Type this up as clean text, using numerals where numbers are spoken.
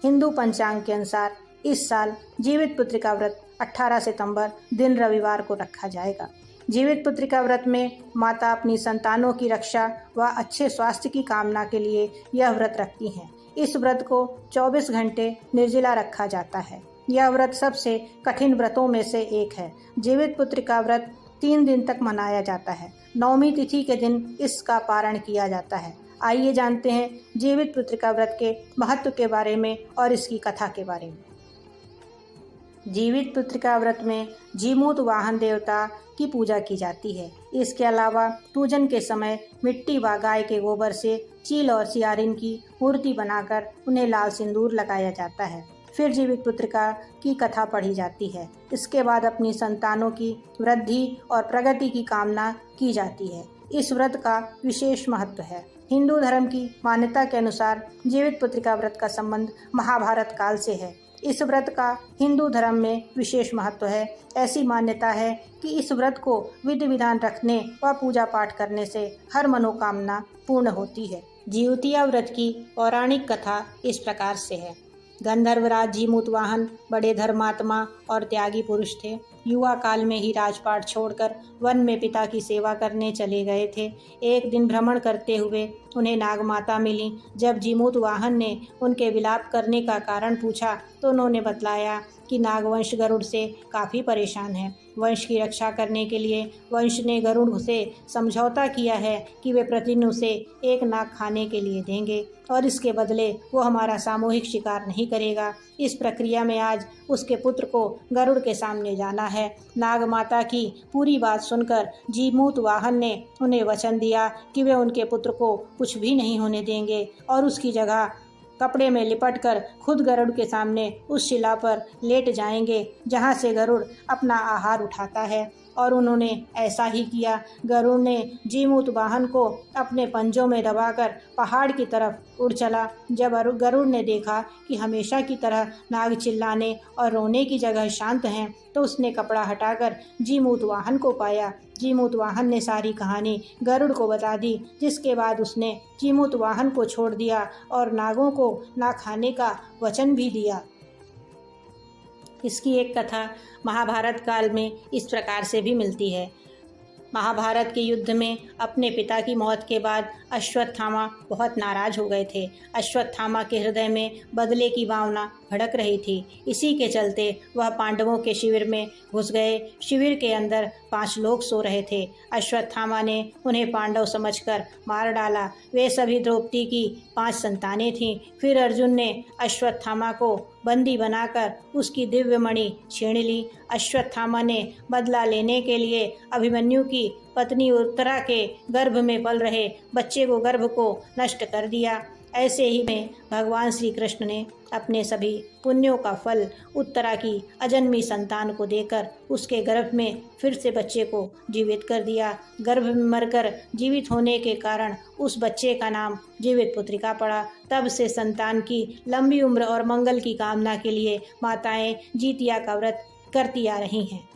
हिंदू पंचांग के अनुसार इस साल जीवित पुत्री का व्रत 18 सितंबर दिन रविवार को रखा जाएगा। जीवित पुत्री का व्रत में माता अपनी संतानों की रक्षा व अच्छे स्वास्थ्य की कामना के लिए यह व्रत रखती हैं। इस व्रत को 24 घंटे निर्जला रखा जाता है। यह व्रत सबसे कठिन व्रतों में से एक है। जीवित पुत्री का व्रत 3 दिन तक मनाया जाता है। नवमी तिथि के दिन इसका पारण किया जाता है। आइए जानते हैं जीवित पुत्री का व्रत के महत्व के बारे में और इसकी कथा के बारे में। जीवित पुत्री का व्रत में जीमूत वाहन देवता की पूजा की जाती है। इसके अलावा पूजन के समय मिट्टी व गाय के गोबर से चील और सियारिन की मूर्ति बनाकर उन्हें लाल सिंदूर लगाया जाता है। फिर जीवित पुत्रिका की कथा पढ़ी जाती है। इसके बाद अपनी संतानों की वृद्धि और प्रगति की कामना की जाती है। इस व्रत का विशेष महत्व है। हिंदू धर्म की मान्यता के अनुसार जीवित पुत्रिका व्रत का संबंध महाभारत काल से है। इस व्रत का हिंदू धर्म में विशेष महत्व है। ऐसी मान्यता है कि इस व्रत को विधि विधान रखने व पूजा पाठ करने से हर मनोकामना पूर्ण होती है। जीवतिया व्रत की पौराणिक कथा इस प्रकार से है। गंधर्वराज जीमूतवाहन बड़े धर्मात्मा और त्यागी पुरुष थे। युवा काल में ही राजपाट छोड़कर वन में पिता की सेवा करने चले गए थे। एक दिन भ्रमण करते हुए उन्हें नागमाता मिली। जब जीमूतवाहन ने उनके विलाप करने का कारण पूछा तो उन्होंने बतलाया कि नागवंश गरुड़ से काफ़ी परेशान है। वंश की रक्षा करने के लिए वंश ने गरुड़ से समझौता किया है कि वे प्रतिदिन उसे एक नाग खाने के लिए देंगे और इसके बदले वो हमारा सामूहिक शिकार नहीं करेगा। इस प्रक्रिया में आज उसके पुत्र को गरुड़ के सामने जाना है। नाग माता की पूरी बात सुनकर जीमूतवाहन ने उन्हें वचन दिया कि वे उनके पुत्र को कुछ भी नहीं होने देंगे और उसकी जगह कपड़े में लिपटकर खुद गरुड़ के सामने उस शिला पर लेट जाएंगे जहां से गरुड़ अपना आहार उठाता है। और उन्होंने ऐसा ही किया। गरुड़ ने जीमूतवाहन को अपने पंजों में दबाकर पहाड़ की तरफ उड़ चला। जब गरुड़ ने देखा कि हमेशा की तरह नाग चिल्लाने और रोने की जगह शांत हैं तो उसने कपड़ा हटाकर जीमूतवाहन को पाया। जीमूतवाहन ने सारी कहानी गरुड़ को बता दी, जिसके बाद उसने जीमूतवाहन को छोड़ दिया और नागों को ना खाने का वचन भी दिया। इसकी एक कथा महाभारत काल में इस प्रकार से भी मिलती है। महाभारत के युद्ध में अपने पिता की मौत के बाद अश्वत्थामा बहुत नाराज हो गए थे। अश्वत्थामा के हृदय में बदले की भावना भड़क रही थी। इसी के चलते वह पांडवों के शिविर में घुस गए। शिविर के अंदर 5 लोग सो रहे थे। अश्वत्थामा ने उन्हें पांडव समझकर मार डाला। वे सभी द्रौपदी की 5 संतानें थीं। फिर अर्जुन ने अश्वत्थामा को बंदी बनाकर उसकी दिव्य मणि छीन ली। अश्वत्थामा ने बदला लेने के लिए अभिमन्यु की पत्नी उत्तरा के गर्भ में पल रहे बच्चे को गर्भ को नष्ट कर दिया। ऐसे ही में भगवान श्री कृष्ण ने अपने सभी पुण्यों का फल उत्तरा की अजन्मी संतान को देकर उसके गर्भ में फिर से बच्चे को जीवित कर दिया। गर्भ में मरकर जीवित होने के कारण उस बच्चे का नाम जीवित पुत्रिका पड़ा। तब से संतान की लंबी उम्र और मंगल की कामना के लिए माताएं जीतिया का व्रत करती आ रही हैं।